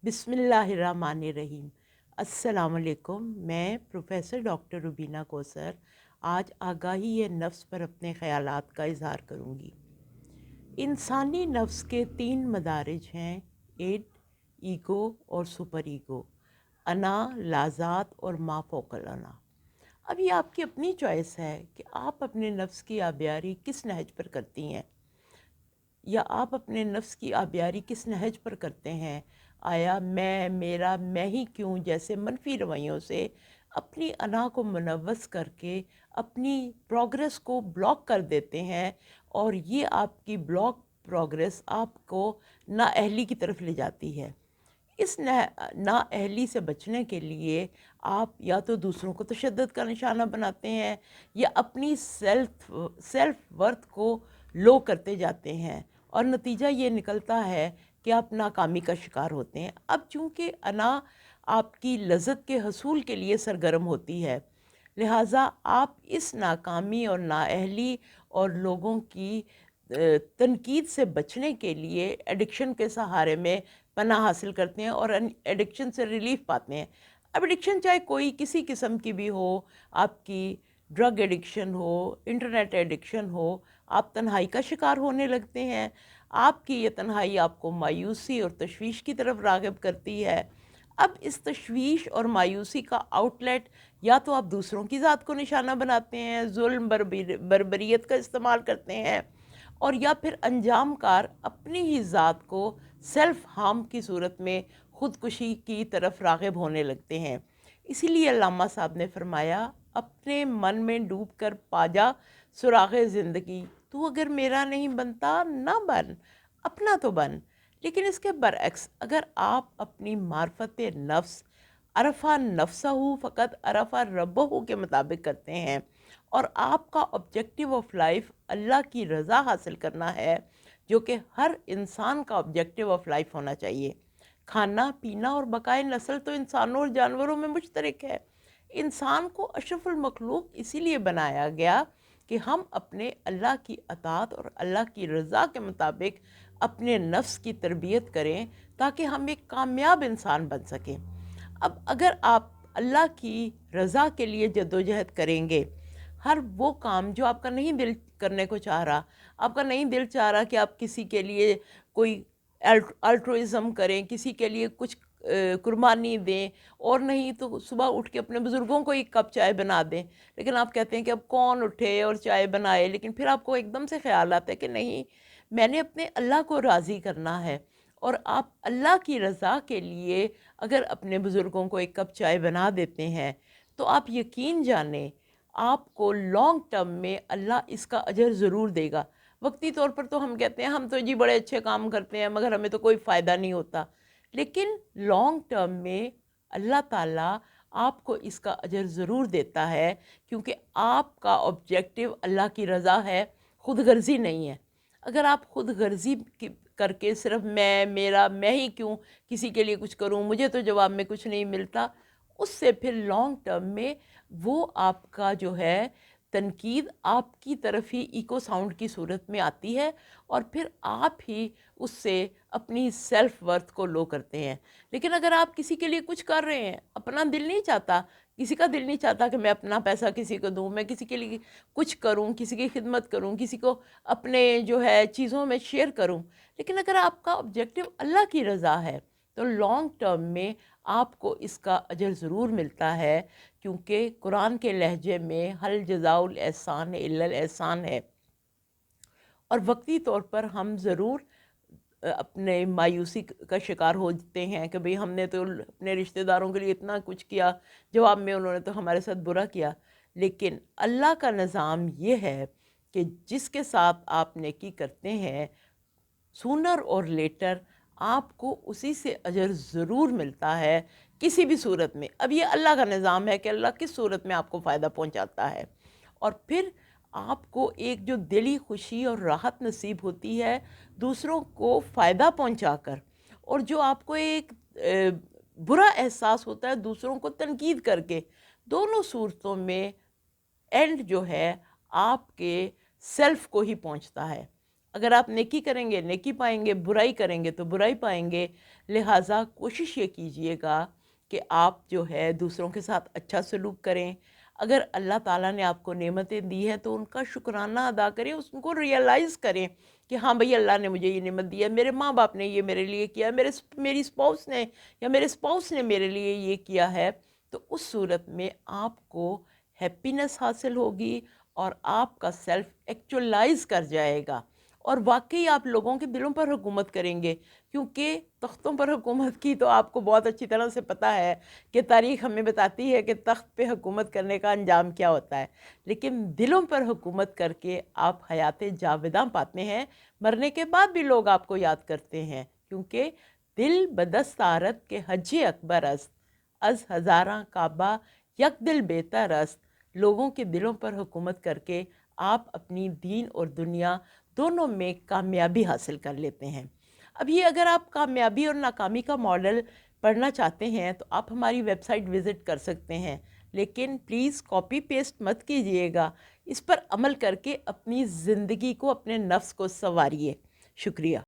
बिस्मिल्लाहिर्रहमानिर्रहीम। अस्सलाम वालेकुम। मैं प्रोफेसर डॉक्टर रुबीना कोसर आज आगाही नफ्स पर अपने ख़यालात का इज़हार करूँगी। इंसानी नफ्स के तीन मदारिज हैं: इड, ईगो और सुपर ईगो, अना, लाज़ात और मा फ़ौक़ल अना। अब ये आपकी अपनी चॉइस है कि आप अपने नफ्स की आबियारी किस नहज पर करती हैं, या आप अपने नफ्स की आबियारी किस नहज पर करते हैं। आया मैं, मेरा, मैं ही क्यों जैसे मनफी रवैयों से अपनी अना को मुनव्वस करके अपनी प्रोग्रेस को ब्लॉक कर देते हैं, और ये आपकी ब्लॉक प्रोग्रेस आपको नाअहली की तरफ ले जाती है। इस नाअहली से बचने के लिए आप या तो दूसरों को तशद्दुद का निशाना बनाते हैं, या अपनी सेल्फ वर्थ को लो करते जाते हैं, और नतीजा ये निकलता है कि आप नाकामी का शिकार होते हैं। अब चूँकि अना आपकी लज़्ज़त के हसूल के लिए सरगर्म होती है, लिहाजा आप इस नाकामी और नाअहली और लोगों की तनकीद से बचने के लिए एडिक्शन के सहारे में पनाह हासिल करते हैं और एडिक्शन से रिलीफ पाते हैं। अब एडिक्शन चाहे कोई किसी किस्म की भी हो, आपकी ड्रग एडिक्शन हो, इंटरनेट एडिक्शन हो, आप तन्हाई का शिकार होने लगते हैं। आपकी ये तन्हाई आपको मायूसी और तशवीश की तरफ राग़िब करती है। अब इस तशवीश और मायूसी का आउटलेट या तो आप दूसरों की ज़ात को निशाना बनाते हैं, जुल्म बर्बरियत का इस्तेमाल करते हैं, और या फिर अंजाम कार अपनी ही ज़ात को सेल्फ हार्म की सूरत में ख़ुदकुशी की तरफ राग़िब होने लगते हैं। इसीलिए अल्लामा साहब ने फरमाया, अपने मन में डूब कर पाजा सुराग़े ज़िंदगी, तू अगर मेरा नहीं बनता ना बन, अपना तो बन। लेकिन इसके बरअक्स अगर आप अपनी मार्फत नफ्स अरफ़ा नफ्सहू फ़कत अरफ़ा रब्बहू के मुताबिक करते हैं, और आपका ऑब्जेक्टिव ऑफ लाइफ अल्लाह की रज़ा हासिल करना है, जो कि हर इंसान का ऑब्जेक्टिव ऑफ लाइफ होना चाहिए। खाना पीना और बकाए नस्ल तो इंसानों और जानवरों में मुश्तरक है। इंसान को अशरफुल मखलूक इसीलिए बनाया गया कि हम अपने अल्लाह की अताअत और अल्लाह की रज़ा के मुताबिक अपने नफ्स की तरबियत करें, ताकि हम एक कामयाब इंसान बन सकें। अब अगर आप अल्लाह की रज़ा के लिए जद्दोजहद करेंगे, हर वो काम जो आपका नहीं दिल करने को चाह रहा, आपका नहीं दिल चाह रहा कि आप किसी के लिए कोई अल्ट्रुइज़म करें, किसी के लिए कुछ कुर्बानी दें, और नहीं तो सुबह उठ के अपने बुज़ुर्गों को एक कप चाय बना दें, लेकिन आप कहते हैं कि अब कौन उठे और चाय बनाए। लेकिन फिर आपको एकदम से ख़्याल आता है कि नहीं, मैंने अपने अल्लाह को राज़ी करना है, और आप अल्लाह की रज़ा के लिए अगर अपने बुज़ुर्गों को एक कप चाय बना देते हैं, तो आप यकीन जानें आपको लॉन्ग टर्म में अल्लाह इसका अजर ज़रूर देगा। वक्ती तौर पर तो हम कहते हैं हम तो जी बड़े अच्छे काम करते हैं, मगर हमें तो कोई फ़ायदा नहीं होता। लेकिन लॉन्ग टर्म में अल्लाह ताला आपको इसका अजर ज़रूर देता है, क्योंकि आपका ऑब्जेक्टिव अल्लाह की रज़ा है, ख़ुद गर्ज़ी नहीं है। अगर आप ख़ुद गर्ज़ी करके सिर्फ मैं, मेरा, मैं ही क्यों किसी के लिए कुछ करूं, मुझे तो जवाब में कुछ नहीं मिलता, उससे फिर लॉन्ग टर्म में वो आपका जो है तनकीद आपकी तरफ ही इको साउंड की सूरत में आती है, और फिर आप ही उससे अपनी सेल्फ वर्थ को लो करते हैं। लेकिन अगर आप किसी के लिए कुछ कर रहे हैं, अपना दिल नहीं चाहता, किसी का दिल नहीं चाहता कि मैं अपना पैसा किसी को दूं, मैं किसी के लिए कुछ करूं, किसी की खिदमत करूं, किसी को अपने जो है चीज़ों में शेयर करूं, लेकिन अगर आपका ऑब्जेक्टिव अल्लाह की रज़ा है, तो लॉन्ग टर्म में आपको इसका अजर ज़रूर मिलता है, क्योंकि कुरान के लहजे में हल जज़ाउल एहसान इल्लल एहसान है। और वक्ती तौर पर हम ज़रूर अपने मायूसी का शिकार होते हैं कि भाई हमने तो अपने रिश्तेदारों के लिए इतना कुछ किया, जवाब में उन्होंने तो हमारे साथ बुरा किया। लेकिन अल्लाह का निज़ाम ये है कि जिसके साथ आप नेकी करते हैं, सूनर और लेटर आपको उसी से अजर ज़रूर मिलता है, किसी भी सूरत में। अब ये अल्लाह का निज़ाम है कि अल्लाह किस सूरत में आपको फ़ायदा पहुंचाता है, और फिर आपको एक जो दिली खुशी और राहत नसीब होती है दूसरों को फ़ायदा पहुंचाकर, और जो आपको एक बुरा एहसास होता है दूसरों को तनकीद करके, दोनों सूरतों में एंड जो है आपके सेल्फ को ही पहुंचता है। अगर आप नेकी करेंगे नेकी पाएंगे, बुराई करेंगे तो बुराई पाएंगे। लिहाजा कोशिश ये कीजिएगा कि आप जो है दूसरों के साथ अच्छा सलूक करें। अगर अल्लाह ताला ने आपको नेमतें दी हैं तो उनका शुक्राना अदा करें, उसको रियलाइज़ करें कि हाँ भाई अल्लाह ने मुझे ये नेमत दी है, मेरे माँ बाप ने ये मेरे लिए किया, मेरी स्पाउस ने या मेरे स्पाउस ने मेरे लिए ये किया है। तो उस सूरत में आपको हैप्पीनेस हासिल होगी और आपका सेल्फ एक्चुअलाइज कर जाएगा और वाकई आप लोगों के दिलों पर हुकूमत करेंगे। क्योंकि तख्तों पर हुकूमत की तो आपको बहुत अच्छी तरह से पता है कि तारीख़ हमें बताती है कि तख्त पे हुकूमत करने का अंजाम क्या होता है, लेकिन दिलों पर हुकूमत करके आप हयात जावेदा पाते हैं। मरने के बाद भी लोग आपको याद करते हैं, क्योंकि दिल बदस्तारत के हज अकबर अस्त अज हज़ारा काबा यक दिल बेहतर अस्त। लोगों के दिलों पर हुकूमत करके आप अपनी दीन और दुनिया दोनों में कामयाबी हासिल कर लेते हैं। अब ये अगर आप कामयाबी और नाकामी का मॉडल पढ़ना चाहते हैं तो आप हमारी वेबसाइट विज़िट कर सकते हैं, लेकिन प्लीज़ कॉपी पेस्ट मत कीजिएगा। इस पर अमल करके अपनी ज़िंदगी को, अपने नफ्स को संवारिए। शुक्रिया।